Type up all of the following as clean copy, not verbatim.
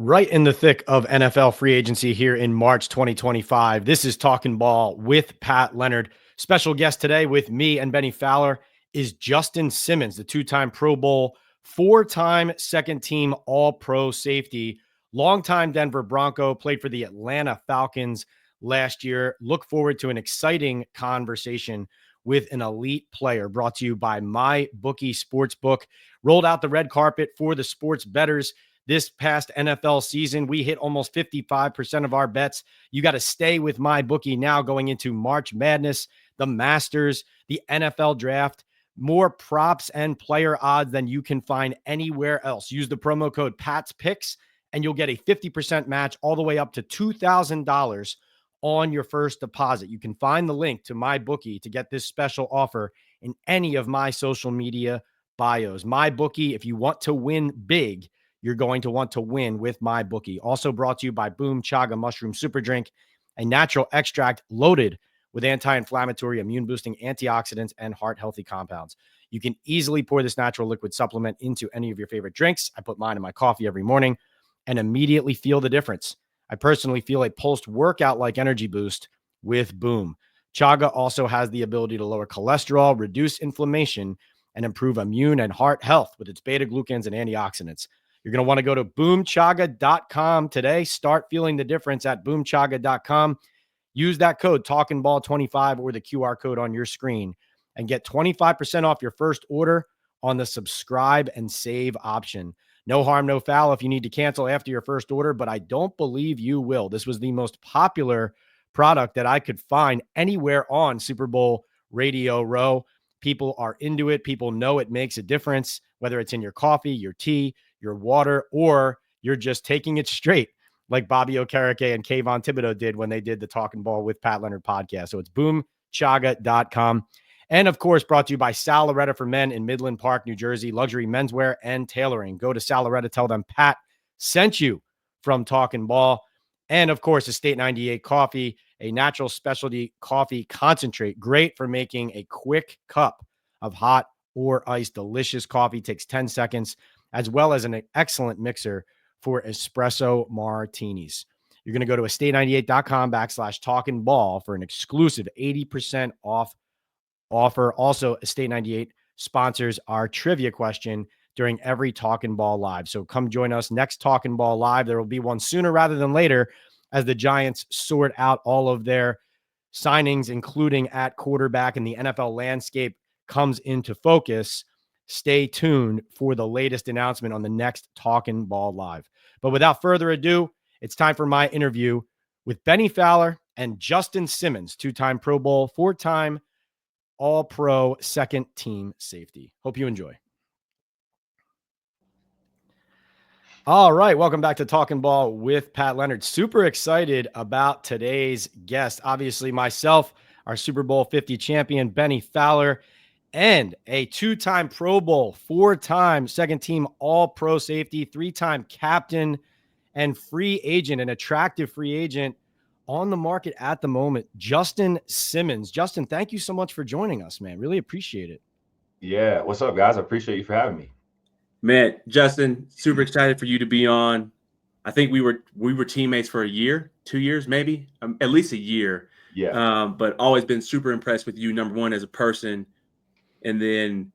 Right in the thick of NFL free agency here in March 2025. This is Talkin Ball with Pat Leonard. Special guest today with me and Bennie Fowler is Justin Simmons, the two-time Pro Bowl, four-time second-team All-Pro safety, longtime Denver Bronco, played for the Atlanta Falcons last year. Look forward to an exciting conversation with an elite player, brought to you by MyBookie Sportsbook. Rolled out the red carpet for the sports bettors this past NFL season. We hit almost 55% of our bets. You got to stay with MyBookie now going into March Madness, the Masters, the NFL Draft. More props and player odds than you can find anywhere else. Use the promo code PATSPICKS and you'll get a 50% match all the way up to $2,000 on your first deposit. You can find the link to MyBookie to get this special offer in any of my social media bios. MyBookie, if you want to win big, you're going to want to win with MyBookie. Also brought to you by Boom Chaga Mushroom Super Drink, a natural extract loaded with anti-inflammatory, immune-boosting antioxidants and heart-healthy compounds. You can easily pour this natural liquid supplement into any of your favorite drinks. I put mine in my coffee every morning and immediately feel the difference. I personally feel a post-workout-like energy boost with Boom. Chaga also has the ability to lower cholesterol, reduce inflammation, and improve immune and heart health with its beta-glucans and antioxidants. You're going to want to go to boomchaga.com today. Start feeling the difference at boomchaga.com. Use that code TalkinBall25 or the QR code on your screen and get 25% off your first order on the subscribe and save option. No harm, no foul if you need to cancel after your first order, but I don't believe you will. This was the most popular product that I could find anywhere on Super Bowl Radio Row. People are into it. People know it makes a difference, whether it's in your coffee, your tea, your water, or you're just taking it straight like Bobby Okereke and Kayvon Thibodeau did when they did the Talkin Ball with Pat Leonard podcast. So it's boomchaga.com. And of course, brought to you by Sal Loretta for Men in Midland Park, New Jersey, luxury menswear and tailoring. Go to Sal Loretta, tell them Pat sent you from Talkin Ball. And of course, Estate 98 Coffee, a natural specialty coffee concentrate, great for making a quick cup of hot or iced delicious coffee. Takes 10 seconds, as well as an excellent mixer for espresso martinis. You're going to go to estate98.com/talkinball for an exclusive 80% off offer. Also, Estate 98 sponsors our trivia question during every Talkin Ball Live. So come join us next Talkin Ball Live. There will be one sooner rather than later as the Giants sort out all of their signings, including at quarterback, and the NFL landscape comes into focus. Stay tuned for the latest announcement on the next Talkin Ball Live. But without further ado, it's time for my interview with Bennie Fowler and Justin Simmons, two-time Pro Bowl, four-time All-Pro second-team safety. Hope you enjoy. All right, welcome back to Talkin Ball with Pat Leonard. Super excited about today's guest. Obviously, myself, our Super Bowl 50 champion, Bennie Fowler, and a two-time Pro Bowl, four-time second-team All-Pro safety, three-time captain and free agent, an attractive free agent on the market at the moment, Justin Simmons. Justin, thank you so much for joining us, man. Really appreciate it. Yeah, what's up, guys? I appreciate you for having me. Man, Justin, super excited for you to be on. I think we were teammates for a year, 2 years, maybe, at least a year. Yeah. But always been super impressed with you, number one, as a person. And then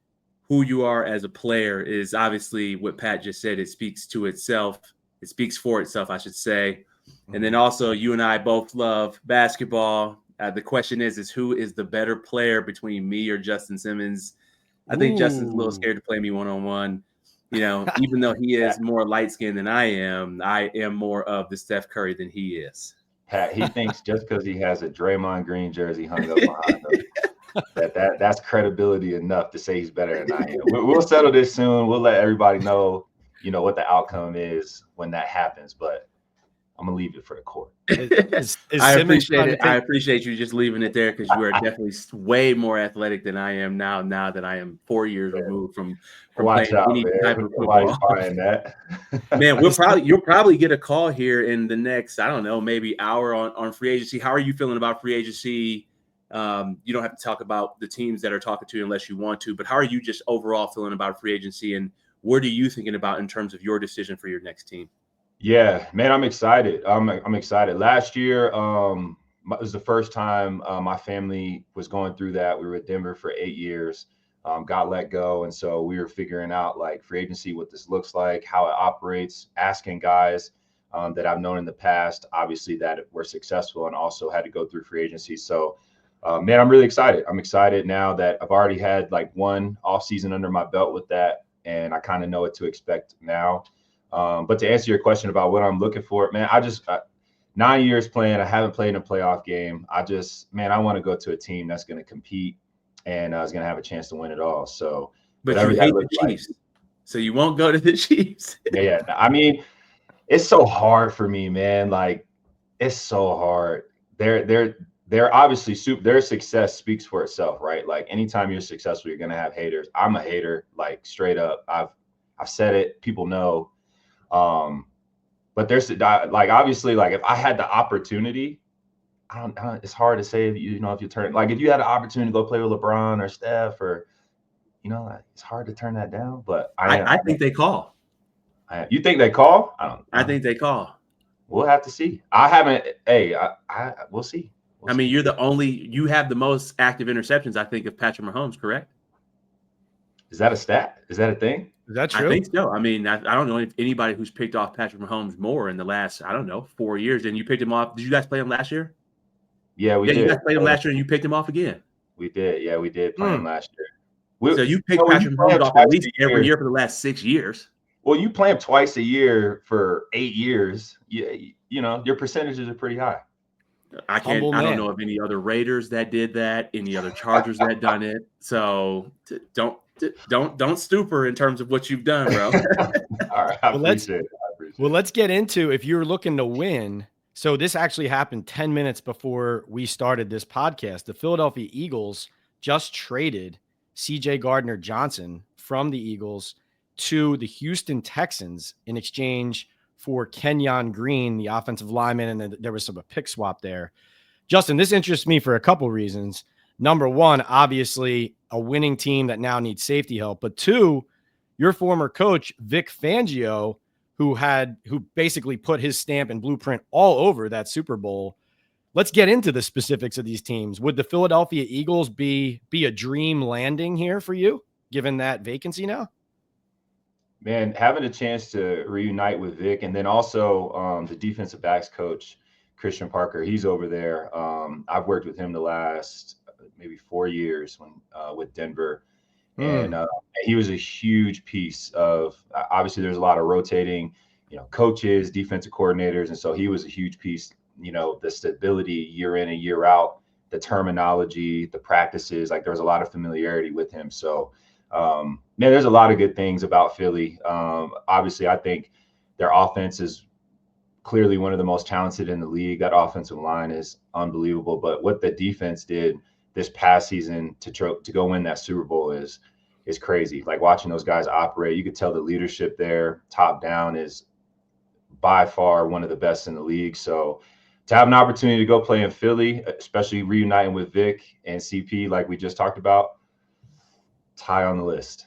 who you are as a player is obviously what Pat just said. It speaks to itself. It speaks for itself, I should say. And then also you and I both love basketball. The question is who is the better player between me or Justin Simmons? I think Justin's a little scared to play me one-on-one. You know, even though he is more light-skinned than I am more of the Steph Curry than he is. Pat, he thinks just because he has a Draymond Green jersey hung up behind him, that's credibility enough to say he's better than I am. We'll settle this soon. We'll let everybody know, what the outcome is when that happens. But I'm gonna leave it for the court. I appreciate it. I appreciate you just leaving it there because you are definitely way more athletic than I am now. Now that I am 4 years removed from Watch playing out, any man. type of football. Buying that. Man, you'll probably get a call here in the next, I don't know, maybe hour on free agency. How are you feeling about free agency? You don't have to talk about the teams that are talking to you unless you want to, but how are you just overall feeling about free agency, and what are you thinking about in terms of your decision for your next team? Yeah, man, I'm excited. I'm excited. Last year, it was the first time my family was going through that. We were at Denver for 8 years, got let go, and so we were figuring out like free agency, what this looks like, how it operates, asking guys that I've known in the past, obviously that were successful and also had to go through free agency. So, man, I'm really excited. I'm excited now that I've already had like one off season under my belt with that, and I kind of know what to expect now. But to answer your question about what I'm looking for, man, 9 years playing, I haven't played in a playoff game. I want to go to a team that's going to compete and is going to have a chance to win it all. So, but you hate the Chiefs, so you won't go to the Chiefs. Yeah. I mean, it's so hard for me, man. Like, it's so hard. They're obviously their success speaks for itself, right? Like, anytime you're successful, you're going to have haters. I'm a hater, like straight up. I've said it. People know. But there's like, obviously, like if I had the opportunity, I don't it's hard to say, if you turn, like if you had an opportunity to go play with LeBron or Steph or, like, it's hard to turn that down. But I think they call. You think they call? I think they call. We'll have to see. I haven't. Hey, we'll see. I mean, you have the most active interceptions, I think, of Patrick Mahomes, correct? Is that a stat? Is that a thing? Is that true? I think so. I mean, I don't know if anybody who's picked off Patrick Mahomes more in the last, 4 years. And you picked him off. Did you guys play him last year? Yeah, we did. You guys played him last year and you picked him off again. We did. Yeah, we did play him last year. So you picked Patrick Mahomes off at least every year for the last 6 years. Well, you play him twice a year for 8 years. Your percentages are pretty high. I don't know of any other Raiders that did that, any other Chargers that done it. So don't stupor in terms of what you've done, bro. All right, I appreciate it. Let's get into, if you're looking to win. So this actually happened 10 minutes before we started this podcast. The Philadelphia Eagles just traded CJ Gardner-Johnson from the Eagles to the Houston Texans in exchange for Kenyon Green, the offensive lineman, and then there was a pick swap there. Justin, this interests me for a couple reasons. Number one, obviously a winning team that now needs safety help. But two, your former coach, Vic Fangio, who basically put his stamp and blueprint all over that Super Bowl. Let's get into the specifics of these teams. Would the Philadelphia Eagles be a dream landing here for you, given that vacancy now? Man, having a chance to reunite with Vic, and then also the defensive backs coach, Christian Parker, he's over there. I've worked with him the last maybe 4 years with Denver. And he was a huge piece of, obviously there's a lot of rotating, coaches, defensive coordinators. And so he was a huge piece, the stability year in and year out, the terminology, the practices, like there was a lot of familiarity with him. So, man, there's a lot of good things about Philly. Obviously, I think their offense is clearly one of the most talented in the league. That offensive line is unbelievable. But what the defense did this past season to go win that Super Bowl is crazy. Like watching those guys operate, you could tell the leadership there, top down, is by far one of the best in the league. So to have an opportunity to go play in Philly, especially reuniting with Vic and CP, like we just talked about, it's high on the list.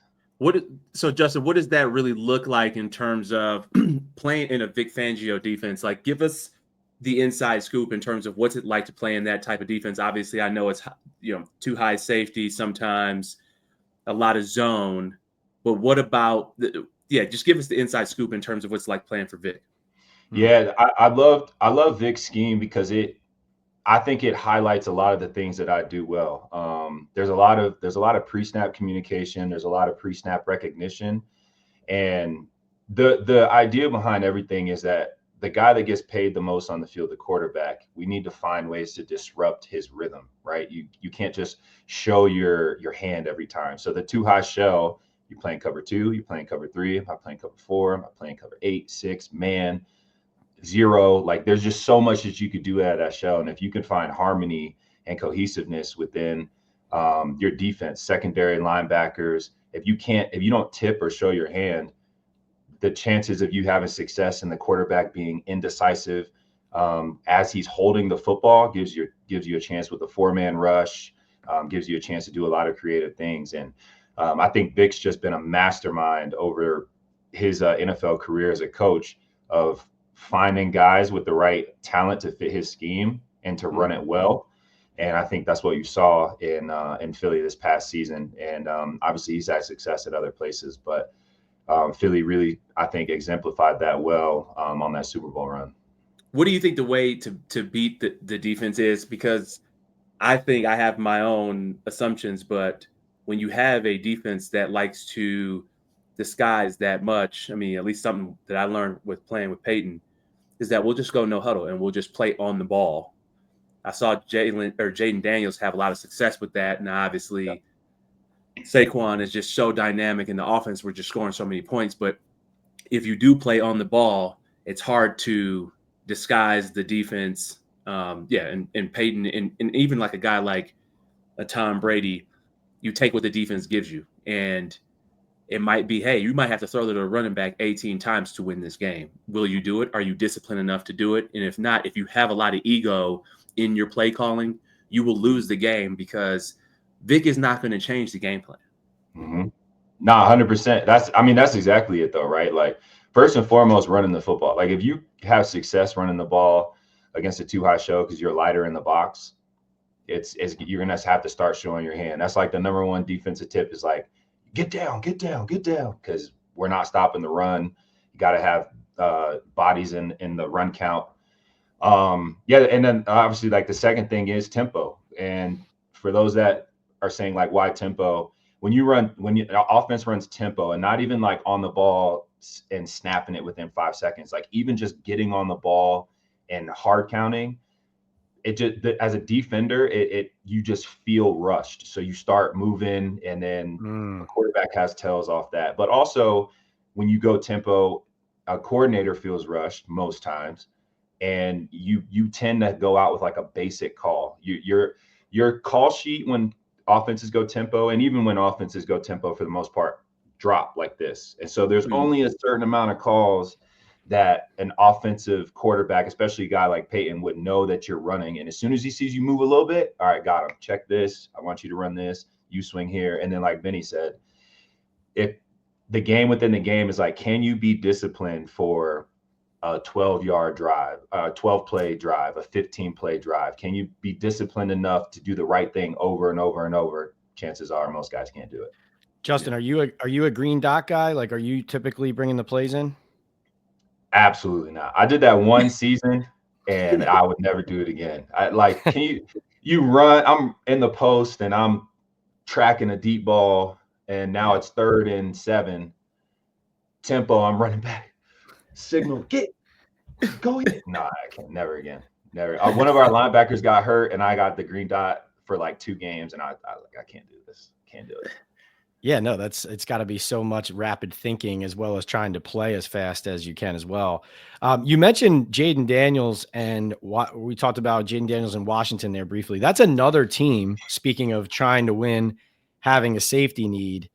So Justin, what does that really look like in terms of playing in a Vic Fangio defense? Like, give us the inside scoop in terms of what's it like to play in that type of defense. Obviously, I know it's too high safety sometimes, a lot of zone, but what about just give us the inside scoop in terms of what's like playing for Vic. Yeah, I love Vic's scheme because I think it highlights a lot of the things that I do well. There's a lot of pre-snap communication, there's a lot of pre-snap recognition, and the idea behind everything is that the guy that gets paid the most on the field, the quarterback, we need to find ways to disrupt his rhythm, right? You can't just show your hand every time. So the too high shell, you're playing cover 2, you're playing cover 3, am I playing cover 4, am I playing cover 8, 6, man, 0. Like there's just so much that you could do out of that shell. And if you can find harmony and cohesiveness within your defense, secondary linebackers, if you don't tip or show your hand, the chances of you having success and the quarterback being indecisive as he's holding the football gives you a chance with a 4-man rush, gives you a chance to do a lot of creative things. And I think Vic's just been a mastermind over his NFL career as a coach of finding guys with the right talent to fit his scheme and to run it well. And I think that's what you saw in Philly this past season. And obviously he's had success at other places, but Philly really, I think, exemplified that well on that Super Bowl run. What do you think the way to beat the defense is? Because I think I have my own assumptions, but when you have a defense that likes to disguise that much, I mean, at least something that I learned with playing with Peyton is that we'll just go no huddle and we'll just play on the ball. I saw Jayden Daniels have a lot of success with that, and obviously Saquon is just so dynamic in the offense. We're just scoring so many points, but if you do play on the ball, it's hard to disguise the defense. And Peyton and even like a guy like a Tom Brady, you take what the defense gives you, and it might be, hey, you might have to throw to the running back 18 times to win this game. Will you do it? Are you disciplined enough to do it? And if not, if you have a lot of ego in your play calling, you will lose the game because Vic is not going to change the game plan. Mm-hmm. No, 100%. That's exactly it though, right? Like first and foremost, running the football. Like if you have success running the ball against a too high show because you're lighter in the box, you're gonna have to start showing your hand. That's like the number one defensive tip is like get down, because we're not stopping the run. You got to have bodies in the run count. And then obviously like the second thing is tempo. And for those that are saying like why tempo, when offense runs tempo and not even like on the ball and snapping it within 5 seconds, like even just getting on the ball and hard counting, it just as a defender, you just feel rushed. So you start moving, and then the quarterback has tells off that. But also when you go tempo, a coordinator feels rushed most times, and you tend to go out with like a basic call. Your call sheet when offenses go tempo, and even when offenses go tempo for the most part, drop like this. And so there's only a certain amount of calls that an offensive quarterback, especially a guy like Peyton, would know that you're running. And as soon as he sees you move a little bit, all right, got him. Check this. I want you to run this. You swing here. And then like Benny said, if the game within the game is like, can you be disciplined for a 12-yard drive, a 12-play drive, a 15-play drive? Can you be disciplined enough to do the right thing over and over and over? Chances are most guys can't do it. Justin, are you a green dot guy? Like, are you typically bringing the plays in? Absolutely not. I did that one season and I would never do it again. Can you run? I'm in the post and I'm tracking a deep ball and now it's 3rd and 7. Tempo, I'm running back. Signal, go ahead. No, I can't. Never again. Never. One of our linebackers got hurt and I got the green dot for like 2 games and I can't do this. Can't do it. Yeah, no, it's got to be so much rapid thinking as well as trying to play as fast as you can as well. You mentioned Jayden Daniels, and we talked about Jayden Daniels in Washington there briefly. That's another team, speaking of trying to win, having a safety need,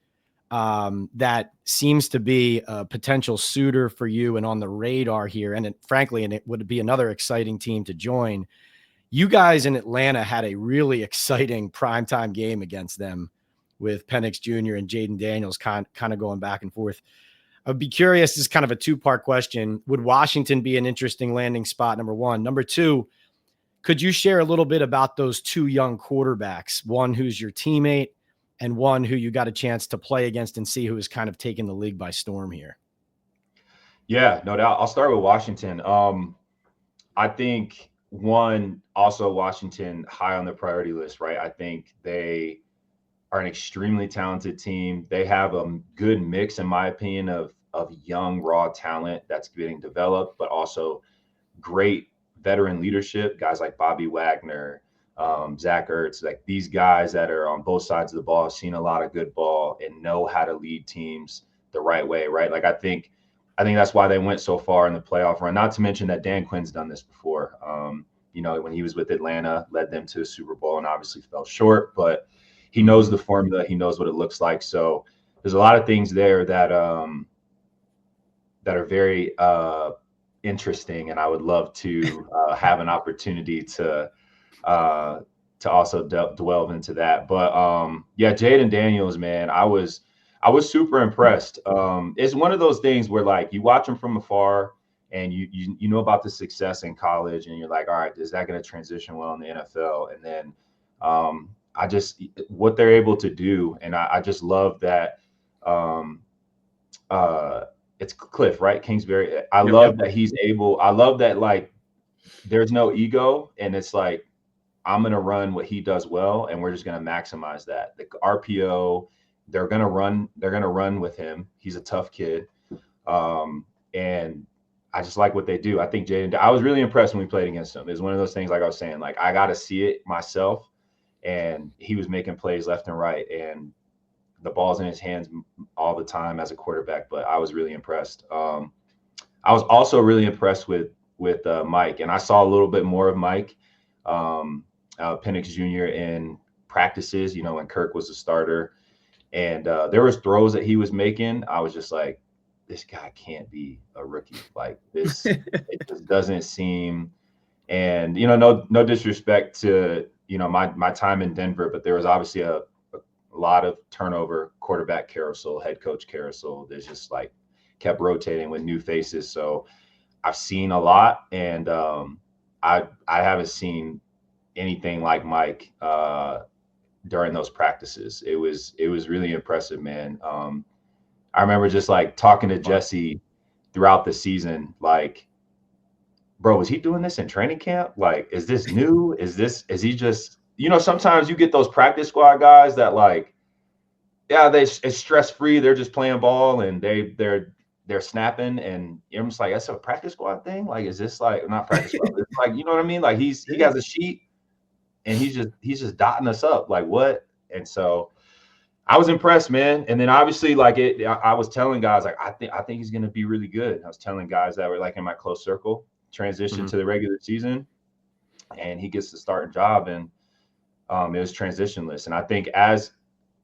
that seems to be a potential suitor for you and on the radar here. And it would be another exciting team to join. You guys in Atlanta had a really exciting primetime game against them, with Penix Jr. and Jayden Daniels kind of going back and forth. I'd be curious, this is kind of a 2-part question. Would Washington be an interesting landing spot, number one? Number two, could you share a little bit about those 2 young quarterbacks, one who's your teammate and one who you got a chance to play against and see who is kind of taking the league by storm here? Yeah, no doubt. I'll start with Washington. I think Washington high on the priority list, right? I think they are an extremely talented team. They have a good mix, in my opinion, of young, raw talent that's getting developed, but also great veteran leadership. Guys like Bobby Wagner, Zach Ertz, like these guys that are on both sides of the ball, have seen a lot of good ball and know how to lead teams the right way, right? Like I think that's why they went so far in the playoff run. Not to mention that Dan Quinn's done this before. When he was with Atlanta, led them to a Super Bowl and obviously fell short, but he knows the formula. He knows what it looks like. So there's a lot of things there that are very interesting, and I would love to have an opportunity to also delve into that. But Jayden Daniels, man, I was super impressed. It's one of those things where like you watch him from afar and you know about the success in college, and you're like, all right, is that going to transition well in the NFL? And then I just what they're able to do, and I just love that. It's Cliff, right? Kingsbury. I love that he's able. I love that, like, there's no ego, and it's like, I'm going to run what he does well, and we're just going to maximize that. The RPO, they're going to run with him. He's a tough kid. And I just like what they do. I think I was really impressed when we played against him. It was one of those things, like I was saying, like, I got to see it myself. And he was making plays left and right, and the ball's in his hands all the time as a quarterback. But I was really impressed. I was also really impressed with Mike, and I saw a little bit more of Mike Penix Jr. in practices, you know, when Kirk was a starter, and there was throws that he was making. I was just like, this guy can't be a rookie. Like this, it just doesn't seem. And, you know, no disrespect to, you know, my time in Denver, but there was obviously a lot of turnover, quarterback carousel, head coach carousel. There's just like kept rotating with new faces. So I've seen a lot, and I haven't seen anything like Mike during those practices. It was really impressive, man. I remember just like talking to Jesse throughout the season, like, bro, is he doing this in training camp? Like, is this new? Is he just, you know, sometimes you get those practice squad guys that, like, yeah, it's stress-free. They're just playing ball, and they're snapping, and you're just like, that's a practice squad thing? Like, is this like, not practice squad, but it's like, you know what I mean? Like, he has a sheet, and he's just dotting us up. Like, what? And so I was impressed, man. And then obviously, like, I was telling guys, like, I think he's going to be really good. I was telling guys that were like in my close circle, transition to the regular season, and he gets the starting job, and it was transitionless. And I think as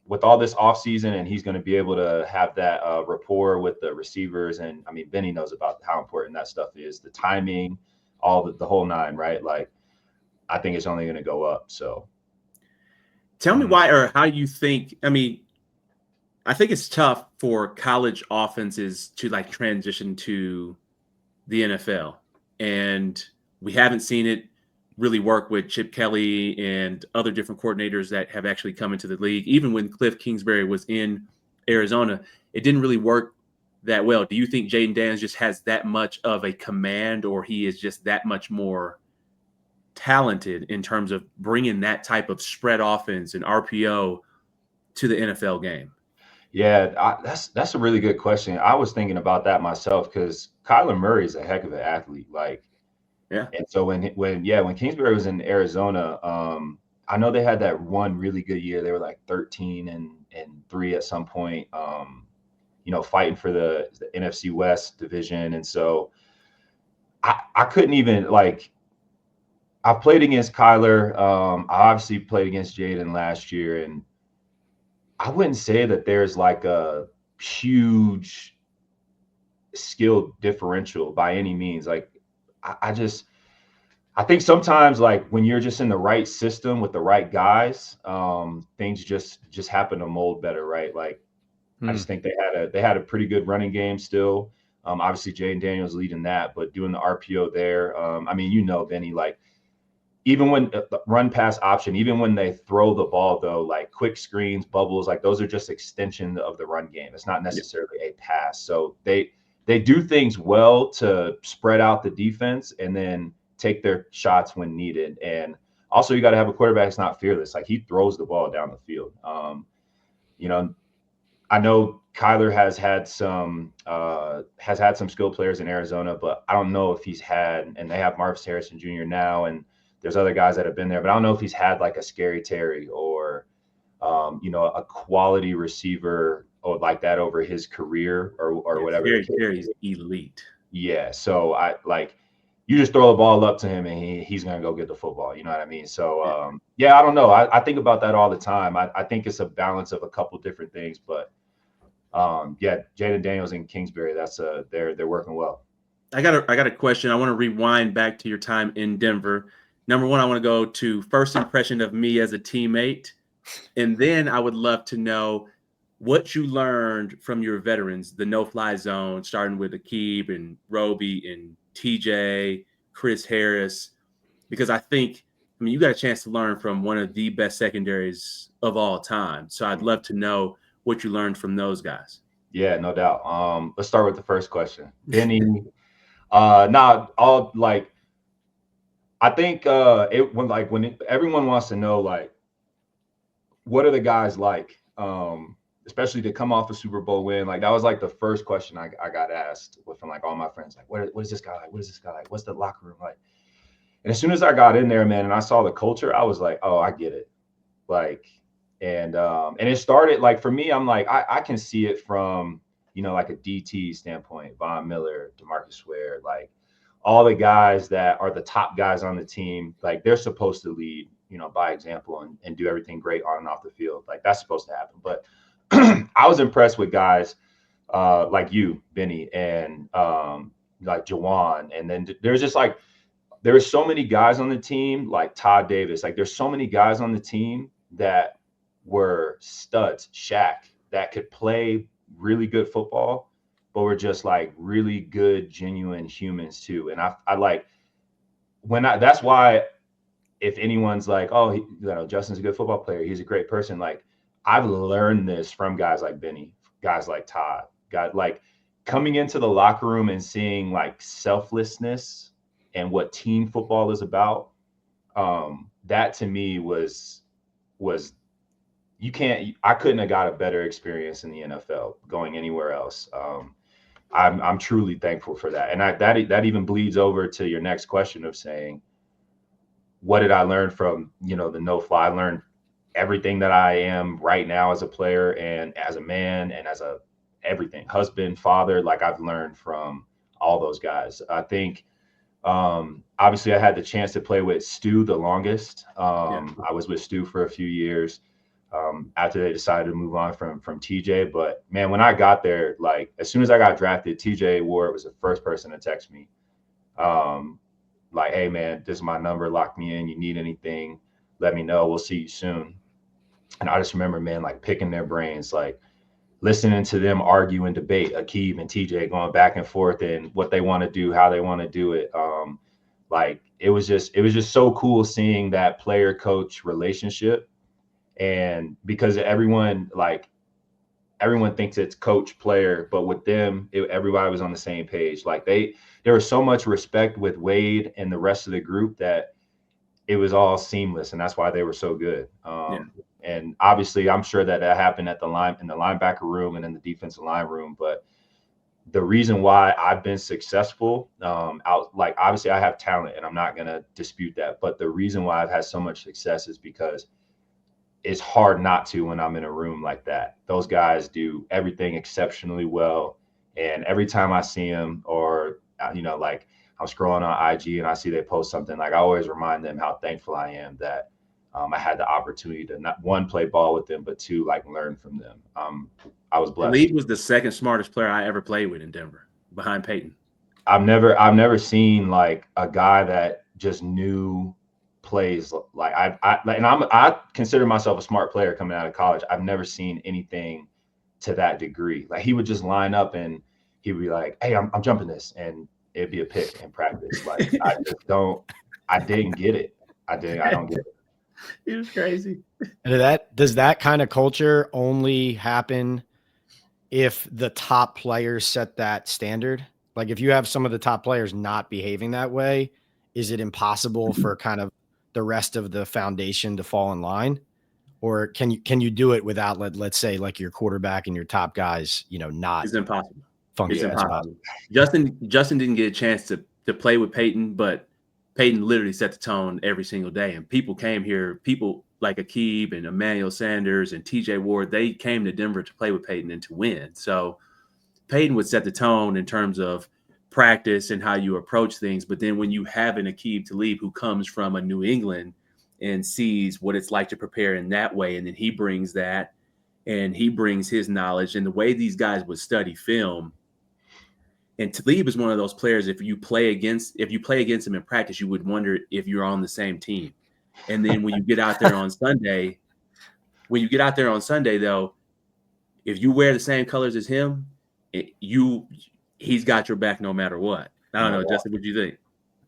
with all this offseason, and he's going to be able to have that rapport with the receivers. And I mean, Benny knows about how important that stuff is, the timing, all the whole nine, right? Like, I think it's only going to go up. So tell me why, or how you think. I mean, I think it's tough for college offenses to like transition to the NFL, and we haven't seen it really work with Chip Kelly and other different coordinators that have actually come into the league. Even when Cliff Kingsbury was in Arizona, it didn't really work that well. Do you think Jayden Daniels just has that much of a command, or he is just that much more talented in terms of bringing that type of spread offense and RPO to the NFL game? Yeah, that's a really good question. I was thinking about that myself, because Kyler Murray is a heck of an athlete. Like, yeah. And so when Kingsbury was in Arizona, I know they had that one really good year. They were like 13-3 at some point, you know, fighting for the NFC West division. And so I couldn't even, like, I've played against Kyler. I obviously played against Jayden last year, and I wouldn't say that there's like a huge skill differential by any means. Like, I think sometimes, like, when you're just in the right system with the right guys, things just happen to mold better, right? Like, I just think they had a pretty good running game still. Obviously Jayden Daniels leading that, but doing the RPO there. I mean, you know, Benny, like, even when the run pass option, even when they throw the ball, though, like quick screens, bubbles, like those are just extension of the run game. It's not necessarily a pass. So they do things well to spread out the defense and then take their shots when needed. And also, you got to have a quarterback that's not fearless. Like, he throws the ball down the field. You know, I know Kyler has had some skill players in Arizona, but I don't know if he's had, and they have Marvis Harrison Jr. now, and there's other guys that have been there, but I don't know if he's had like a Scary Terry or, you know, a quality receiver or like that over his career or whatever. Scary Terry's elite. Yeah. So you just throw the ball up to him and he's going to go get the football. You know what I mean? So, yeah, I don't know. I think about that all the time. I think it's a balance of a couple different things, but yeah, Jayden Daniels and Kingsbury, they're working well. I got a question. I want to rewind back to your time in Denver. Number one, I want to go to first impression of me as a teammate. And then I would love to know, what you learned from your veterans, the no-fly zone, starting with Aqib and Roby and TJ, Chris Harris, because I mean, you got a chance to learn from one of the best secondaries of all time. So I'd love to know what you learned from those guys. Yeah, no doubt. Let's start with the first question. Benny, I think when everyone wants to know, like, what are the guys like? Especially to come off a Super Bowl win. Like, that was like the first question I got asked from like all my friends. Like, what is this guy like? What is this guy like? What's the locker room like? And as soon as I got in there, man, and I saw the culture, I was like, oh, I get it. Like, and it started, like, for me, I'm like, I can see it from, like a DT standpoint, Von Miller, DeMarcus Ware, like all the guys that are the top guys on the team, like they're supposed to lead, by example and do everything great on and off the field. Like, that's supposed to happen. But I was impressed with guys like you, Benny, and like Jevon. And then there's just like, there were so many guys on the team, like Todd Davis. Like, there's so many guys on the team that were studs, Shaq, that could play really good football, but were just like really good, genuine humans too. And I like that's why if anyone's like, oh, Justin's a good football player, he's a great person. Like, I've learned this from guys like Benny, guys like Todd, like coming into the locker room and seeing like selflessness and what team football is about. That to me was I couldn't have got a better experience in the NFL going anywhere else. I'm truly thankful for that. And that even bleeds over to your next question of saying, what did I learn from, the no-fly? I learned everything that I am right now as a player and as a man and as everything, husband, father. Like, I've learned from all those guys. I think, obviously I had the chance to play with Stu the longest. I was with Stu for a few years. After they decided to move on from TJ. But man, when I got there, like as soon as I got drafted, TJ Ward was the first person to text me. Like, hey man, this is my number, lock me in. You need anything, let me know. We'll see you soon. And I just remember, man, like picking their brains, like listening to them argue and debate, Aqib and TJ going back and forth and what they want to do, how they want to do it. Like it was just so cool seeing that player coach relationship. And because everyone thinks it's coach player, but with them, everybody was on the same page. Like there was so much respect with Wade and the rest of the group that it was all seamless. And that's why they were so good. And obviously I'm sure that happened in the linebacker room and in the defensive line room. But the reason why I've been successful, obviously I have talent and I'm not going to dispute that. But the reason why I've had so much success is because it's hard not to when I'm in a room like that. Those guys do everything exceptionally well. And every time I see them or, like I'm scrolling on IG and I see they post something, like I always remind them how thankful I am that I had the opportunity to not one, play ball with them, but two, like learn from them. I was blessed. Talib was the second smartest player I ever played with in Denver behind Peyton. I've never seen like a guy that just knew plays like I consider myself a smart player coming out of college. I've never seen anything to that degree. Like he would just line up and he would be like, hey, I'm jumping this, and it'd be a pick in practice. Like I didn't get it. I don't get it. It was crazy. And does that kind of culture only happen if the top players set that standard? Like if you have some of the top players not behaving that way, is it impossible for kind of the rest of the foundation to fall in line? Or can you do it without, let's say, like your quarterback and your top guys, not? It's impossible. Funky. It's impossible. Justin didn't get a chance to play with Peyton, but Peyton literally set the tone every single day. And people came here, people like Aqib and Emmanuel Sanders and TJ Ward, they came to Denver to play with Peyton and to win. So Peyton would set the tone in terms of practice and how you approach things. But then when you have an Aqib Talib who comes from a New England and sees what it's like to prepare in that way, and then he brings that and he brings his knowledge and the way these guys would study film. And Talib is one of those players, if you play against him in practice, you would wonder if you're on the same team. And then when you get out there on Sunday, though, if you wear the same colors as him, he's got your back no matter what. I don't know, Justin, what do you think?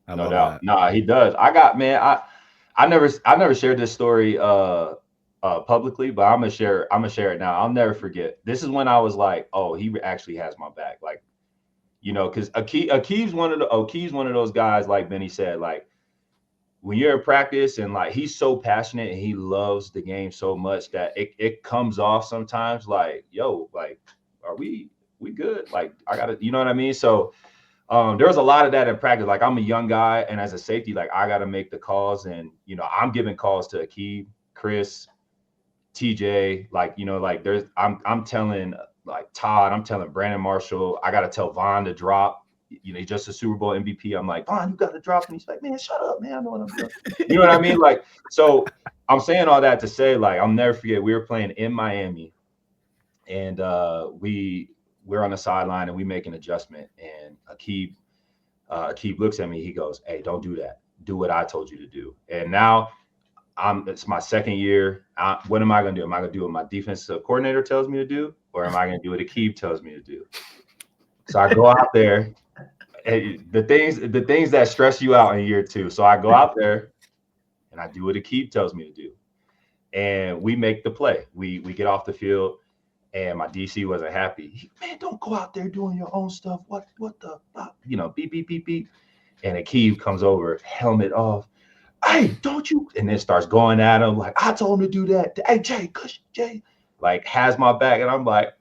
No doubt. Nah, he does. I never shared this story publicly, but I'm gonna share it now. I'll never forget. This is when I was like, oh, he actually has my back. Like, because Aqib's one of those guys, like Benny said, like when you're in practice and like he's so passionate and he loves the game so much that it comes off sometimes like, yo, like, are we good? Like, I gotta, you know what I mean? So there was a lot of that in practice. Like, I'm a young guy, and as a safety, like I gotta make the calls, and I'm giving calls to Aqib, Chris, TJ, like, like I'm telling like Todd, I'm telling Brandon Marshall, I gotta tell Vaughn to drop. He's just a Super Bowl MVP. I'm like, Vaughn, you gotta drop, and he's like, man, shut up, man, I know what I'm doing. You know what I mean? Like, so I'm saying all that to say, like, I'll never forget, we were playing in Miami, and we're on the sideline and we make an adjustment, and Aqib looks at me, he goes, hey, don't do that. Do what I told you to do. And now it's my second year. What am I going to do? Am I going to do what my defensive coordinator tells me to do, or am I going to do what Aqib tells me to do? So I go out there. The things that stress you out in year two. So I go out there and I do what Aqib tells me to do, and we make the play. We get off the field, and my DC wasn't happy. Man, don't go out there doing your own stuff. What the fuck? Beep beep beep beep. And Aqib comes over, helmet off. Hey, don't you? And then starts going at him like, I told him to do that. Hey, Jay, Cush, Jay, like has my back, and I'm like,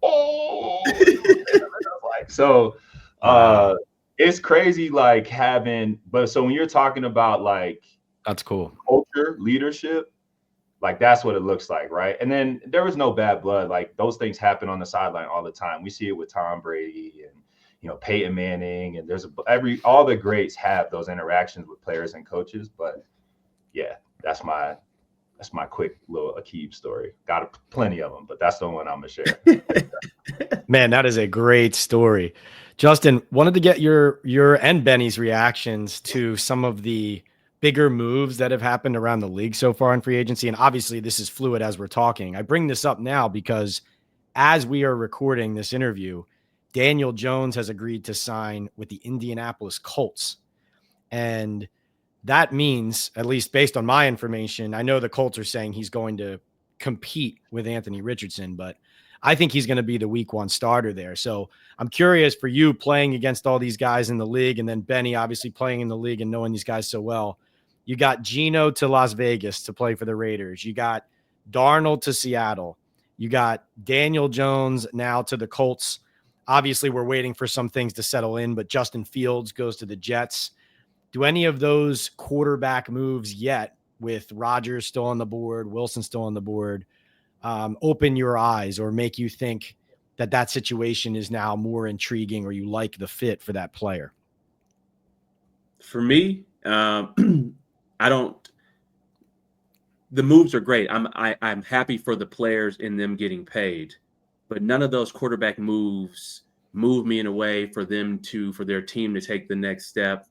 oh. Like, so it's crazy, like so when you're talking about like, that's cool, culture, leadership, like that's what it looks like, right? And then there was no bad blood. Like those things happen on the sideline all the time. We see it with Tom Brady and Peyton Manning, and all the greats have those interactions with players and coaches. But yeah, that's my quick little Aqib story. Got plenty of them, but that's the one I'm gonna share. Man, that is a great story. Justin, wanted to get your and Benny's reactions to some of the bigger moves that have happened around the league so far in free agency. And obviously this is fluid as we're talking. I bring this up now because as we are recording this interview, Daniel Jones has agreed to sign with the Indianapolis Colts. And that means, at least based on my information, I know the Colts are saying he's going to compete with Anthony Richardson, but I think he's going to be the week one starter there. So I'm curious for you playing against all these guys in the league, and then Benny obviously playing in the league and knowing these guys so well. You got Geno to Las Vegas to play for the Raiders. You got Darnold to Seattle. You got Daniel Jones now to the Colts. Obviously, we're waiting for some things to settle in, but Justin Fields goes to the Jets. Do any of those quarterback moves yet, with Rodgers still on the board, Wilson still on the board, open your eyes or make you think that situation is now more intriguing, or you like the fit for that player? For me, the moves are great. I'm happy for the players in them getting paid, but none of those quarterback moves move me in a way for their team to take the next step.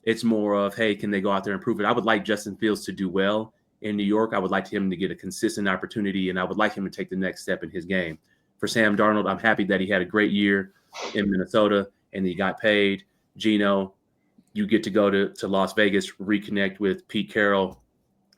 It's more of, hey, can they go out there and prove it? I would like Justin Fields to do well in New York. I would like him to get a consistent opportunity, and I would like him to take the next step in his game. For Sam Darnold, I'm happy that he had a great year in Minnesota and he got paid. Geno, you get to go to Las Vegas, reconnect with Pete Carroll.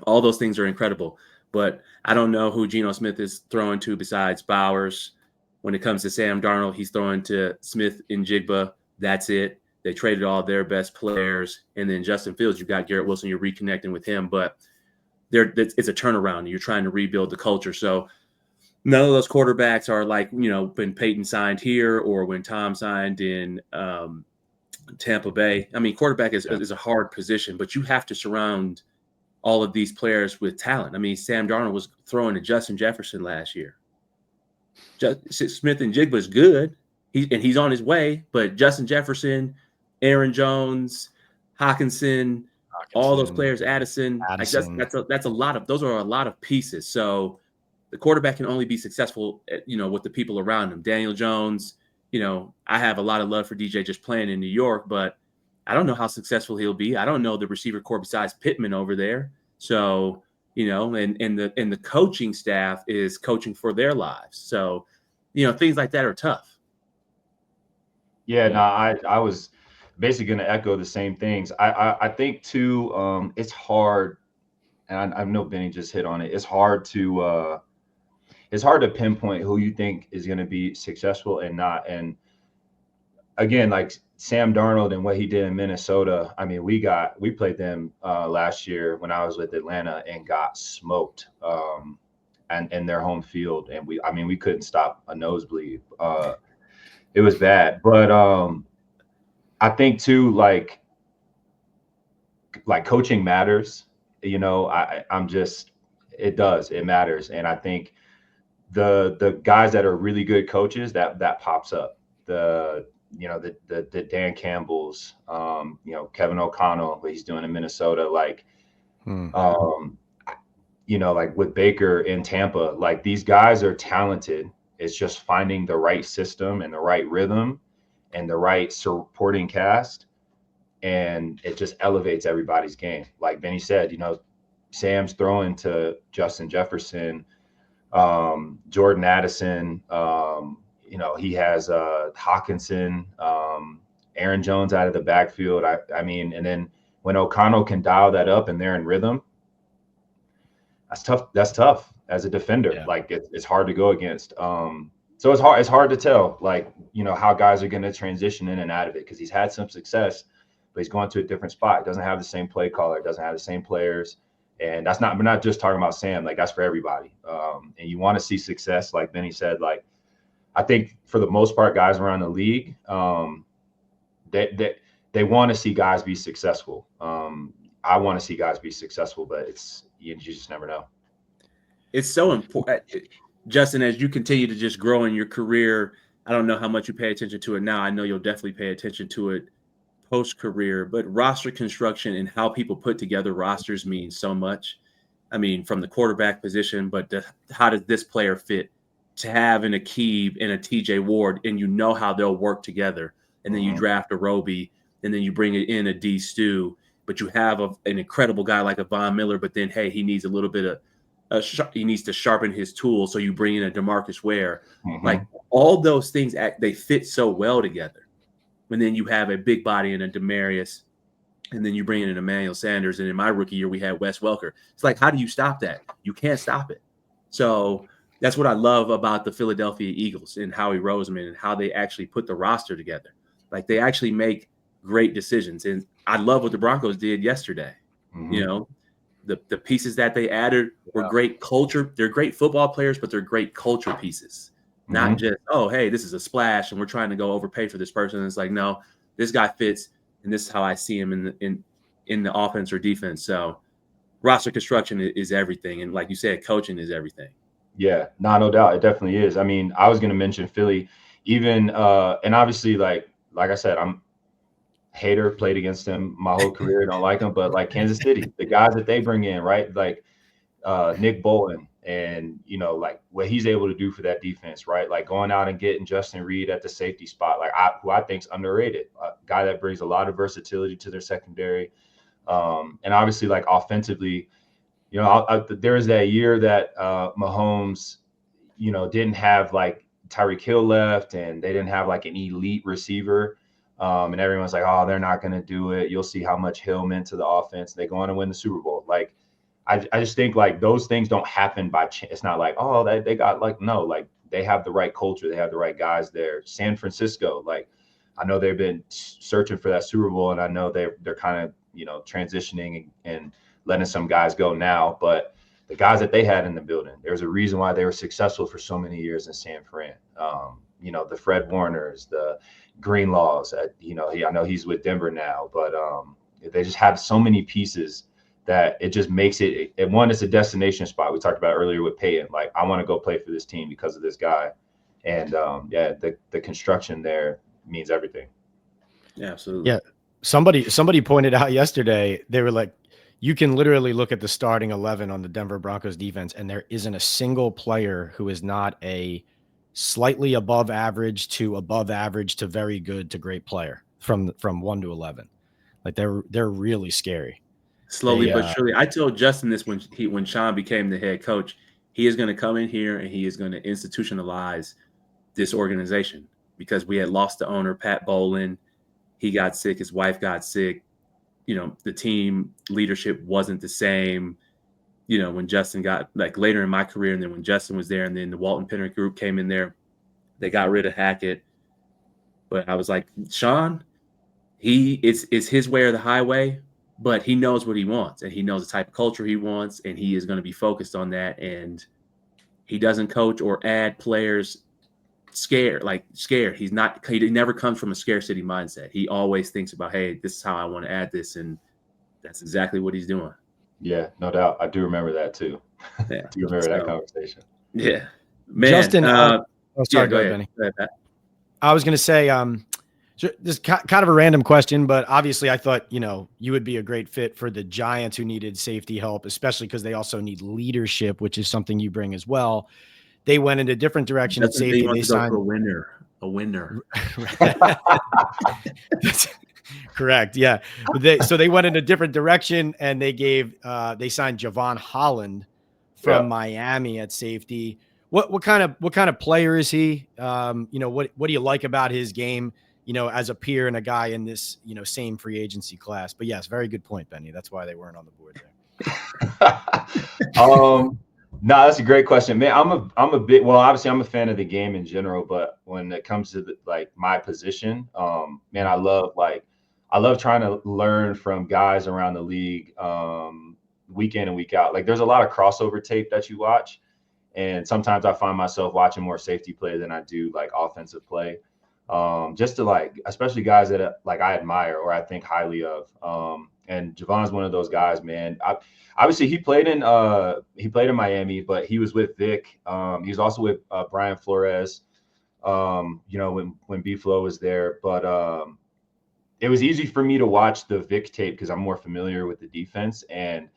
All those things are incredible, but I don't know who Geno Smith is throwing to besides Bowers. When it comes to Sam Darnold, he's throwing to Smith and Jigba. That's it. They traded all their best players. And then Justin Fields, you got Garrett Wilson, you're reconnecting with him, but it's a turnaround. You're trying to rebuild the culture. So none of those quarterbacks are like, when Peyton signed here or when Tom signed in Tampa Bay. I mean, quarterback is a hard position, but you have to surround all of these players with talent. I mean, Sam Darnold was throwing to Justin Jefferson last year. Smith and Jigba is good. He's on his way, but Justin Jefferson, Aaron Jones, Hawkinson, all those players, Addison. Like that's a lot of, those are a lot of pieces. So the quarterback can only be successful, with the people around him. Daniel Jones, I have a lot of love for DJ just playing in New York, but I don't know how successful he'll be. I don't know the receiver core besides Pittman over there. So and the coaching staff is coaching for their lives. So, things like that are tough. Yeah, no, I was basically going to echo the same things. I think too, it's hard, and I know Benny just hit on it. It's hard to pinpoint who you think is going to be successful and not. And again, like Sam Darnold and what he did in Minnesota. I mean, we played them last year when I was with Atlanta and got smoked, and in their home field, and we couldn't stop a nosebleed. It was bad, but I think too, like coaching matters. It matters, and I think the guys that are really good coaches that pops up. The Dan Campbell's, Kevin O'Connell, what he's doing in Minnesota, like with Baker in Tampa, like these guys are talented. It's just finding the right system and the right rhythm and the right supporting cast. And it just elevates everybody's game. Like Benny said, Sam's throwing to Justin Jefferson, Jordan Addison, he has Hawkinson, Aaron Jones out of the backfield. I mean, and then when O'Connell can dial that up and they're in rhythm, that's tough as a defender. Yeah. Like it's hard to go against. So it's hard to tell, like, how guys are going to transition in and out of it, because he's had some success, but he's going to a different spot. He doesn't have the same play caller, doesn't have the same players. And we're not just talking about Sam, like that's for everybody. And you want to see success, like Benny said. Like, I think for the most part, guys around the league, they want to see guys be successful. I want to see guys be successful, but you just never know. It's so important, Justin, as you continue to just grow in your career. I don't know how much you pay attention to it now. I know you'll definitely pay attention to it post-career, but roster construction and how people put together rosters means so much. I mean, from the quarterback position, but how does this player fit? To have an Aqib and a TJ Ward, and how they'll work together, and then you draft a Roby, and then you bring it in a D Stu, but you have an incredible guy like a Von Miller, but then, hey, he needs a little bit of he needs to sharpen his tools, so you bring in a DeMarcus Ware. Like, all those things, they fit so well together. And then you have a big body in a Demarius, and then you bring in an Emmanuel Sanders. And in my rookie year, we had Wes Welker. It's like, how do you stop that? You can't stop it. So that's what I love about the Philadelphia Eagles and Howie Roseman and how they actually put the roster together. Like, they actually make great decisions. And I love what the Broncos did yesterday. The pieces that they added were great culture. They're great football players, but they're great culture pieces. Not just, oh, hey, this is a splash and we're trying to go overpay for this person. And it's like, no, this guy fits, and this is how I see him in the offense or defense. So roster construction is everything. And like you said, coaching is everything. Yeah, no doubt. It definitely is. I mean, I was going to mention Philly, even, and obviously, like I said, I'm hater, played against him my whole career, don't like him, but like Kansas City, the guys that they bring in, right? Like Nick Bolton, and like what he's able to do for that defense, right? Like going out and getting Justin Reed at the safety spot, like who I think's underrated, a guy that brings a lot of versatility to their secondary, and obviously, like offensively, there was that year that Mahomes, didn't have like Tyreek Hill left, and they didn't have like an elite receiver, and everyone's like, oh, they're not going to do it. You'll see how much Hill meant to the offense. They go on to win the Super Bowl, like. I just think like those things don't happen by chance. It's not like, oh, they got like, no, like they have the right culture. They have the right guys there. San Francisco, like I know they've been searching for that Super Bowl, and I know they're kind of, transitioning and letting some guys go now. But the guys that they had in the building, there's a reason why they were successful for so many years in San Fran. The Fred Warners, the Greenlaws, I know he's with Denver now, but they just have so many pieces that it just makes it, it's a destination spot. We talked about earlier with Peyton. Like, I want to go play for this team because of this guy. And the construction there means everything. Yeah, absolutely. Yeah. Somebody pointed out yesterday, they were like, you can literally look at the starting 11 on the Denver Broncos defense, and there isn't a single player who is not a slightly above average to very good to great player from 1 to 11. Like they're really scary. slowly but surely. I told Justin this when Sean became the head coach. He is going to come in here and he is going to institutionalize this organization because we had lost the owner, Pat Bolin. He got sick. His wife got sick. The team leadership wasn't the same. When Justin got later in my career, and then when Justin was there, and then the Walton Penner group came in there, they got rid of Hackett. But I was like, Sean, it's his way or the highway, but he knows what he wants, and he knows the type of culture he wants, and he is going to be focused on that. And he doesn't coach or add players scared. He never comes from a scarcity mindset. He always thinks about, hey, this is how I want to add this, and that's exactly what he's doing. Yeah, no doubt. I do remember that too. Yeah. I do remember that conversation. Yeah. Man, Justin, sorry, go ahead. Benny. I was going to say, this is kind of a random question, but obviously I thought, you would be a great fit for the Giants who needed safety help, especially because they also need leadership, which is something you bring as well. They went in a different direction at safety. They signed a winner. Correct. Yeah. So they went in a different direction, and they signed Jevon Holland from Miami at safety. What kind of player is he? What do you like about his game, as a peer and a guy in this, same free agency class? But yes, very good point, Benny. That's why they weren't on the board there. No, that's a great question, man. Obviously I'm a fan of the game in general, but when it comes to my position, man, I love trying to learn from guys around the league, week in and week out. There's a lot of crossover tape that you watch, and sometimes I find myself watching more safety play than I do offensive play. Just to especially guys that I admire or I think highly of. And Jevon's one of those guys, man. Obviously he played in Miami, but he was with Vic. He was also with Brian Flores, when B-Flow was there. But it was easy for me to watch the Vic tape because I'm more familiar with the defense. And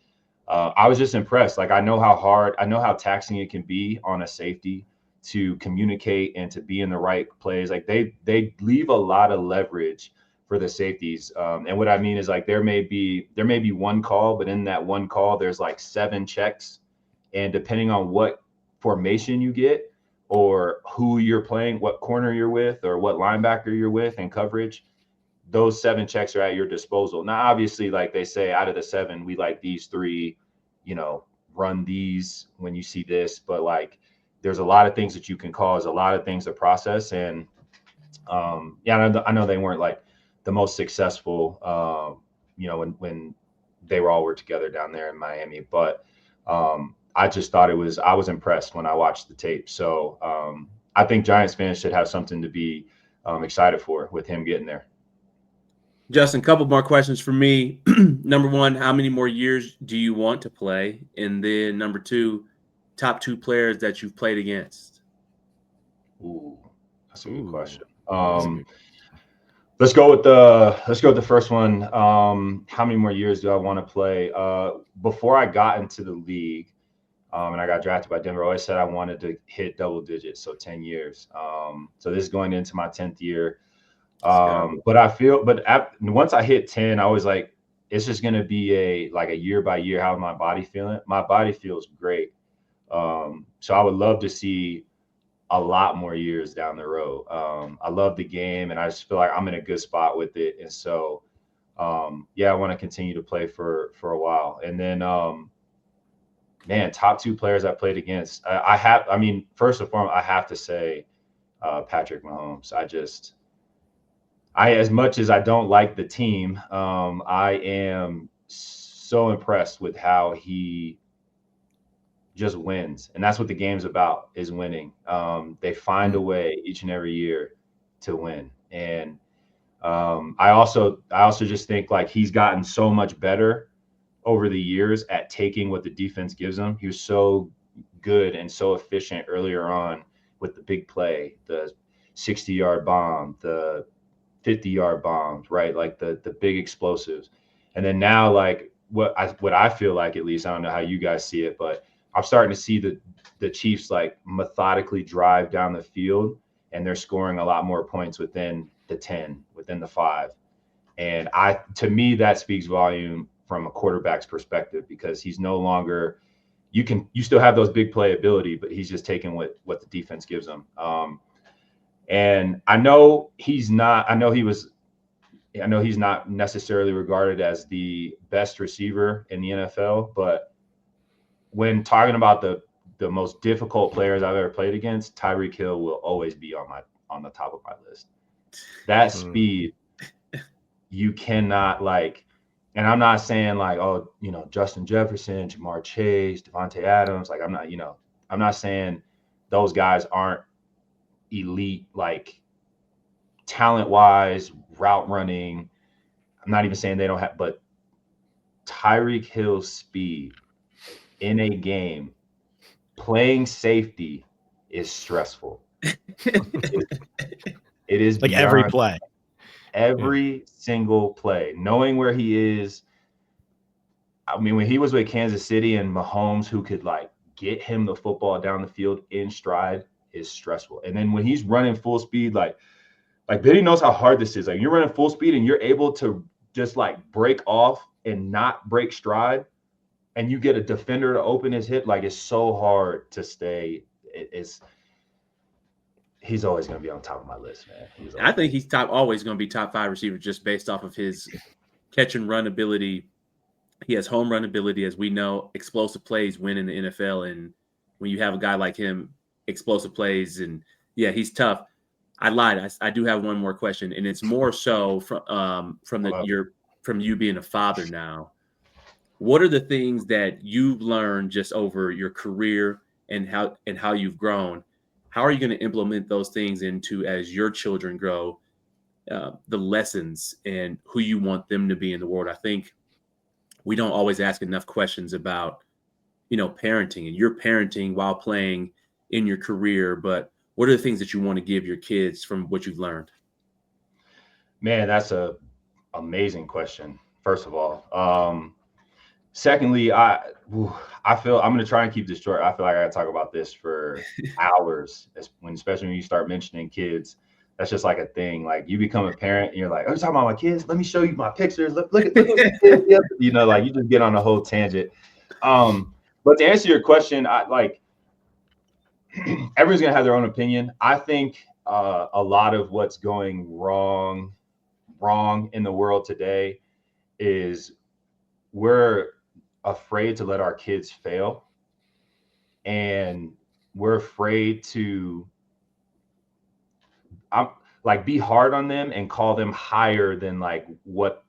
I was just impressed. I know how taxing it can be on a safety to communicate and to be in the right plays. They leave a lot of leverage for the safeties. And what I mean is there may be one call, but in that one call, there's 7 checks. And depending on what formation you get or who you're playing, what corner you're with or what linebacker you're with in coverage, those 7 checks are at your disposal. Now, obviously, they say out of the 7, we like these 3, run these when you see this, but there's a lot of things that you can cause, a lot of things to process. And I know they weren't the most successful, when they all were together down there in Miami. But I just thought I was impressed when I watched the tape. So I think Giants fans should have something to be excited for with him getting there. Justin, a couple more questions for me. Number one, how many more years do you want to play? And then number 2, top 2 players that you've played against. Ooh, that's a good question. Let's go with the first one. How many more years do I want to play? Before I got into the league, and I got drafted by Denver, I always said I wanted to hit double digits, so 10 years. So this is going into my 10th year. But once I hit 10, I was it's just going to be a year by year. How's my body feeling? My body feels great. So I would love to see a lot more years down the road. I love the game, and I just feel like I'm in a good spot with it. And so, I want to continue to play for a while. And then, top 2 players I played against. First and foremost, I have to say Patrick Mahomes. As much as I don't like the team, I am so impressed with how he just wins. And that's what the game's about, is winning. They find a way each and every year to win. And I also just think he's gotten so much better over the years at taking what the defense gives him. He was so good and so efficient earlier on with the big play, the 60-yard bomb, the 50-yard bombs, right? The big explosives. And then now, what I feel like, at least, I don't know how you guys see it, but I'm starting to see the Chiefs methodically drive down the field, and they're scoring a lot more points within the 10, within the 5. And to me, that speaks volume from a quarterback's perspective, because he's no longer, you still have those big play ability, but he's just taking what the defense gives him. And I know he's not necessarily regarded as the best receiver in the NFL, but when talking about the most difficult players I've ever played against, Tyreek Hill will always be on the top of my list. That speed, you cannot and I'm not saying Justin Jefferson, Jamar Chase, Devontae Adams. I'm not saying those guys aren't elite, talent wise, route running. I'm not even saying they don't have, but Tyreek Hill's speed in a game playing safety is stressful. It is like every play. Every single play, knowing where he is. I mean, when he was with Kansas City and Mahomes, who could get him the football down the field in stride, is stressful. And then when he's running full speed, Benny knows how hard this is. You're running full speed and you're able to just break off and not break stride, and you get a defender to open his hip. It's so hard to stay. He's always going to be on top of my list, man. I think he's always going to be top 5 receiver just based off of his catch and run ability. He has home run ability, as we know. Explosive plays win in the NFL, and when you have a guy like him, explosive plays, and yeah, he's tough. I lied. I do have one more question, and it's more so from you being a father now. What are the things that you've learned just over your career and how you've grown? How are you going to implement those things into, as your children grow, the lessons and who you want them to be in the world? I think we don't always ask enough questions about, parenting, and you're parenting while playing in your career. But what are the things that you want to give your kids from what you've learned? Man, that's a amazing question, first of all. Secondly, I feel I'm going to try and keep this short. I feel like I got to talk about this for hours, especially when you start mentioning kids. That's just a thing. You become a parent and you're like, oh, you're talking about my kids? Let me show you my pictures. Look at my kids. You just get on a whole tangent. But to answer your question, everyone's going to have their own opinion. I think a lot of what's going wrong in the world today is we're afraid to let our kids fail, and we're afraid to be hard on them and call them higher than what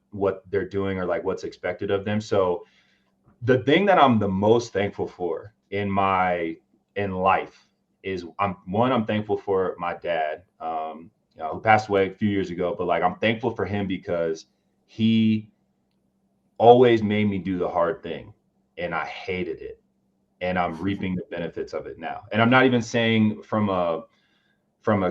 they're doing or what's expected of them. So the thing that I'm the most thankful for in life is I'm thankful for my dad, who passed away a few years ago, but I'm thankful for him because he always made me do the hard thing, and I hated it, and I'm reaping the benefits of it now. And I'm not even saying from a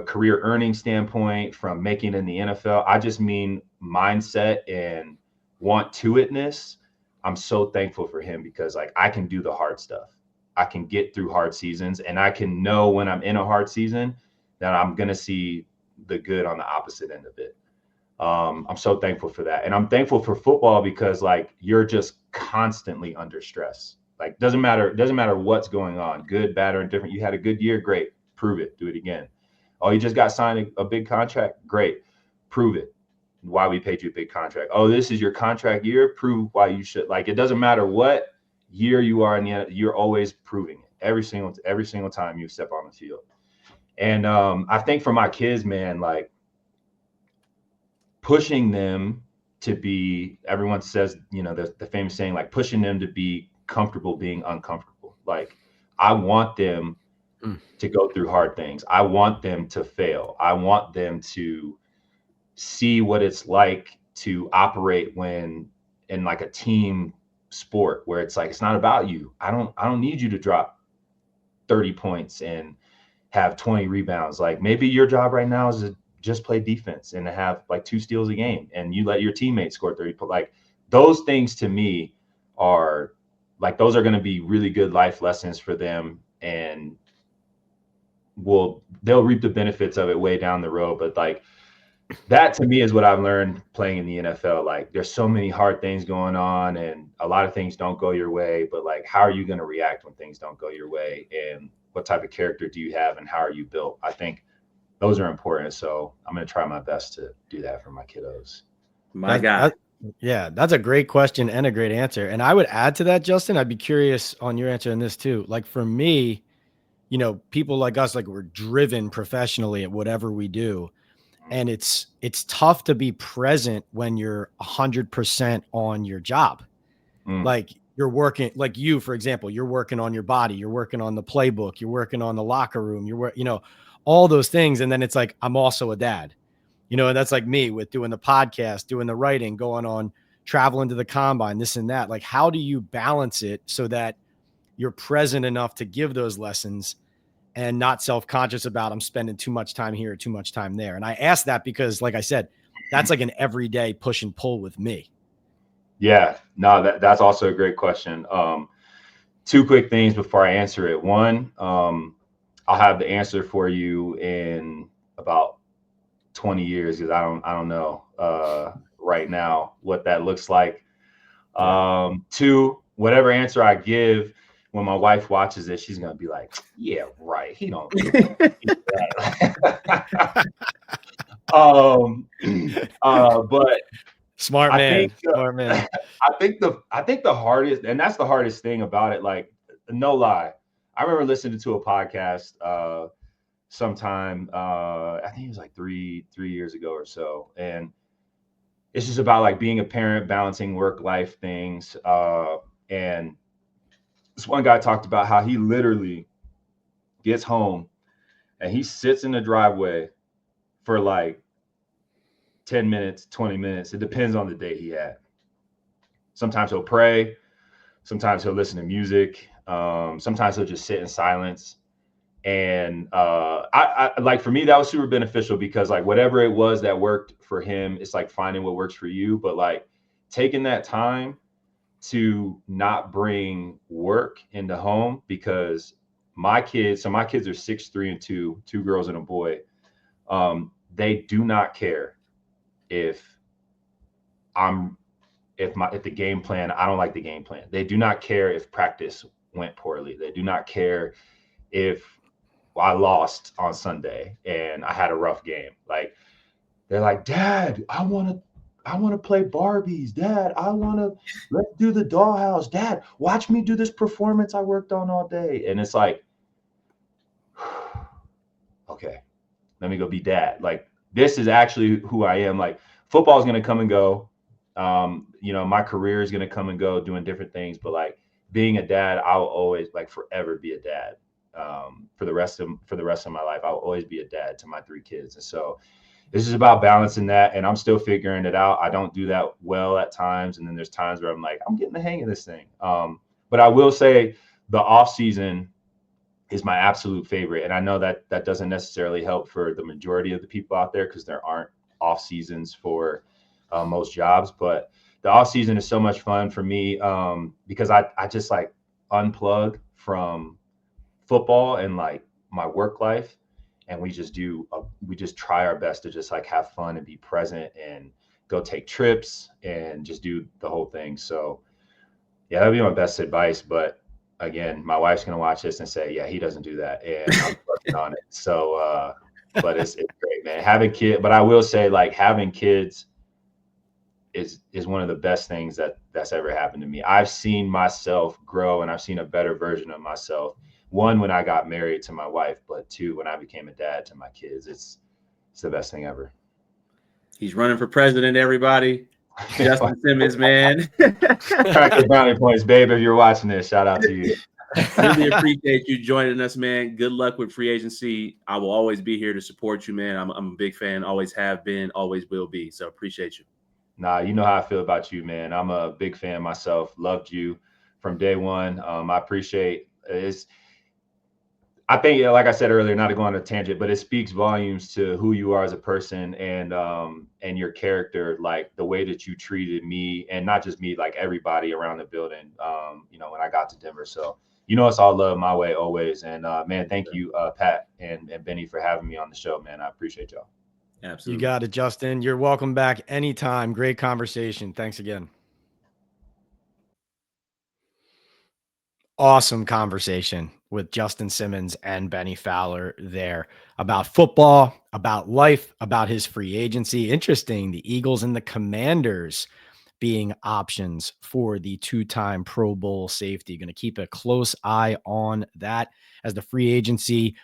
career earning standpoint, from making in the NFL. I just mean mindset and want to itness. I'm so thankful for him because I can do the hard stuff. I can get through hard seasons, and I can know when I'm in a hard season that I'm going to see the good on the opposite end of it. I'm so thankful for that. And I'm thankful for football because you're just constantly under stress. Doesn't matter what's going on, good, bad, or indifferent. You had a good year. Great. Prove it. Do it again. Oh, you just got signed a big contract. Great. Prove it. Why we paid you a big contract. Oh, this is your contract year. Prove why you should. It doesn't matter what year you are in the end, you're always proving it every single time you step on the field. And I think for my kids, man, pushing them to be, everyone says, the famous saying, pushing them to be comfortable being uncomfortable. I want them to go through hard things. I want them to fail. I want them to see what it's like to operate when in a team sport where it's it's not about you. I don't need you to drop 30 points and have 20 rebounds. Maybe your job right now is to just play defense and to have 2 steals a game, and you let your teammates score 30. Those things to me are those are going to be really good life lessons for them, and they'll reap the benefits of it way down the road. But that to me is what I've learned playing in the NFL. Like there's so many hard things going on and a lot of things don't go your way, but like, how are you going to react when things don't go your way? And what type of character do you have and how are you built? I think those are important. So I'm going to try my best to do that for my kiddos. My God. Yeah, that's a great question and a great answer. And I would add to that, Justin, I'd be curious on your answer in this too. Like for me, you know, people like us, like we're driven professionally at whatever we do. And it's tough to be present when you're 100% on your job. Like you're working, like you, for example, you're working on your body, you're working on the playbook, you're working on the locker room, you know, all those things. And then it's like, I'm also a dad, you know, and that's like me with doing the podcast, doing the writing, going on traveling to the combine, this and that. Like, how do you balance it so that you're present enough to give those lessons and not self-conscious about I'm spending too much time here, too much time there? And I ask that because, like I said, that's like an everyday push and pull with me. Yeah, no, that's also a great question. Two quick things before I answer it. One, I'll have the answer for you in about 20 years because I don't know right now what that looks like. Two, whatever answer I give, when my wife watches it, she's gonna be like, "Yeah, right. He don't." But smart man. Smart man. I think the hardest, and that's the hardest thing about it. Like, no lie, I remember listening to a podcast sometime. I think it was like three years ago or so, and it's just about like being a parent, balancing work-life things. And this one guy talked about how he literally gets home and he sits in the driveway for like 10 minutes, 20 minutes. It depends on the day he had. Sometimes he'll pray. Sometimes he'll listen to music. Sometimes he'll just sit in silence. And I like, for me, that was super beneficial because like whatever it was that worked for him, it's like finding what works for you. But like taking that time to not bring work into home, because my kids are 6'3" and 2 girls and a boy. They do not care if the game plan, I don't like the game plan. They do not care if practice went poorly. They do not care if I lost on Sunday and I had a rough game. Like, they're like, "Dad, I want to play Barbies. Dad, let's do the dollhouse. Dad, watch me do this performance I worked on all day." And it's like, okay, let me go be dad. Like, this is actually who I am. Like, football is going to come and go. My career is going to come and go doing different things, but like being a dad, I will always, like, forever be a dad. For the rest of my life, I'll always be a dad to my 3 kids. And so this is about balancing that. And I'm still figuring it out. I don't do that well at times. And then there's times where I'm like, I'm getting the hang of this thing. But I will say the off season is my absolute favorite. And I know that doesn't necessarily help for the majority of the people out there because there aren't off seasons for most jobs, but the off season is so much fun for me because I just like unplug from football and like my work life, and we just try our best to just like have fun and be present and go take trips and just do the whole thing. So yeah, that'd be my best advice. But again, my wife's gonna watch this and say, "Yeah, he doesn't do that," and I'm working on it. So but it's great, man. But I will say, like, having kids is one of the best things that's ever happened to me. I've seen myself grow and I've seen a better version of myself. One, when I got married to my wife, but two, when I became a dad to my kids. It's the best thing ever. He's running for president, everybody. Justin Simmons, man. Crack the brownie points, babe. If you're watching this, shout out to you. Really appreciate you joining us, man. Good luck with free agency. I will always be here to support you, man. I'm a big fan. Always have been, always will be. So appreciate you. Nah, you know how I feel about you, man. I'm a big fan myself. Loved you from day one. I appreciate it. I think, like I said earlier, not to go on a tangent, but it speaks volumes to who you are as a person and your character, like the way that you treated me, and not just me, like everybody around the building, when I got to Denver. So, it's all love my way always. And man, thank you, Pat and Benny, for having me on the show, man. I appreciate y'all. Absolutely. You got it, Justin. You're welcome back anytime. Great conversation. Thanks again. Awesome conversation with Justin Simmons and Bennie Fowler there about football, about life, about his free agency. Interesting. The Eagles and the Commanders being options for the two-time Pro Bowl safety. Going to keep a close eye on that as the free agency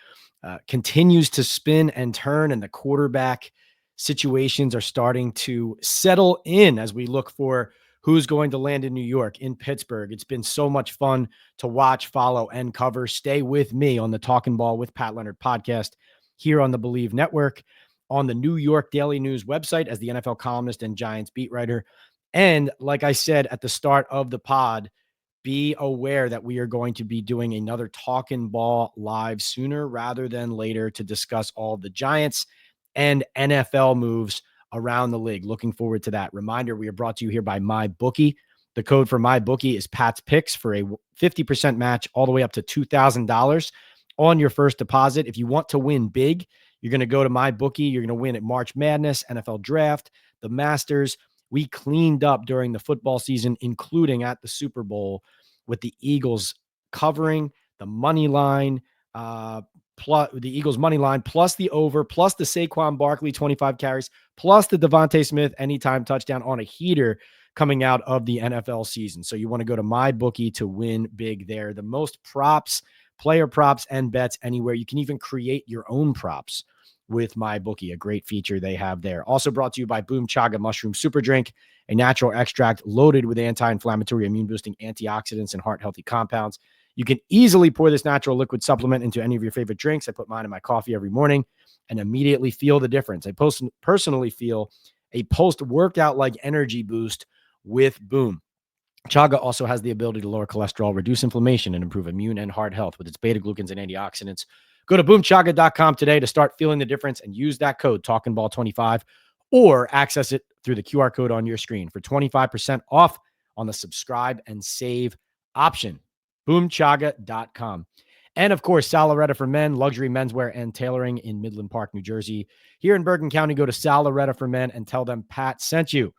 continues to spin and turn, and the quarterback situations are starting to settle in as we look for who's going to land in New York, in Pittsburgh. It's been so much fun to watch, follow, and cover. Stay with me on the Talkin Ball with Pat Leonard podcast here on the Believe Network, on the New York Daily News website as the NFL columnist and Giants beat writer. And like I said at the start of the pod, be aware that we are going to be doing another Talkin Ball live sooner rather than later to discuss all the Giants and NFL moves around the league. Looking forward to that. Reminder, we are brought to you here by MyBookie. The code for MyBookie is Pat's Picks for a 50% match all the way up to $2,000 on your first deposit. If you want to win big, you're going to go to MyBookie. You're going to win at March Madness, NFL Draft, the Masters. We cleaned up during the football season, including at the Super Bowl, with the Eagles covering the money line, plus the Eagles money line, plus the over, plus the Saquon Barkley 25 carries, plus the Devontae Smith anytime touchdown on a heater coming out of the NFL season. So you want to go to MyBookie to win big there. The most props, player props, and bets anywhere. You can even create your own props with MyBookie, a great feature they have there. Also brought to you by Boom Chaga Mushroom Super Drink, a natural extract loaded with anti-inflammatory, immune-boosting antioxidants and heart-healthy compounds. You can easily pour this natural liquid supplement into any of your favorite drinks. I put mine in my coffee every morning and immediately feel the difference. I personally feel a post-workout-like energy boost with Boom. Chaga also has the ability to lower cholesterol, reduce inflammation, and improve immune and heart health with its beta-glucans and antioxidants. Go to boomchaga.com today to start feeling the difference and use that code TalkinBall25 or access it through the QR code on your screen for 25% off on the subscribe and save option. Boomchaga.com. And of course, Sal Loretta for Men, luxury menswear and tailoring in Midland Park, New Jersey. Here in Bergen County, go to Sal Loretta for Men and tell them Pat sent you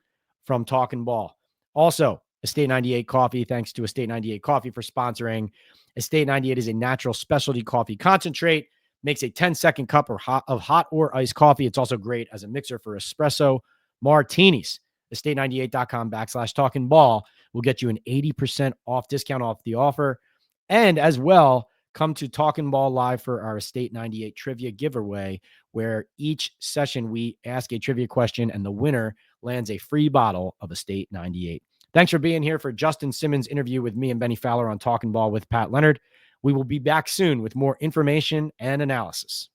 from Talkin Ball. Also, Estate 98 Coffee. Thanks to Estate 98 Coffee for sponsoring. Estate 98 is a natural specialty coffee concentrate. Makes a 10-second cup of hot or iced coffee. It's also great as a mixer for espresso martinis. Estate98.com/Talkin Ball will get you an 80% off discount off the offer. And as well, come to Talkin Ball Live for our Estate 98 trivia giveaway, where each session we ask a trivia question and the winner lands a free bottle of Estate 98. Thanks for being here for Justin Simmons' interview with me and Bennie Fowler on Talkin Ball with Pat Leonard. We will be back soon with more information and analysis.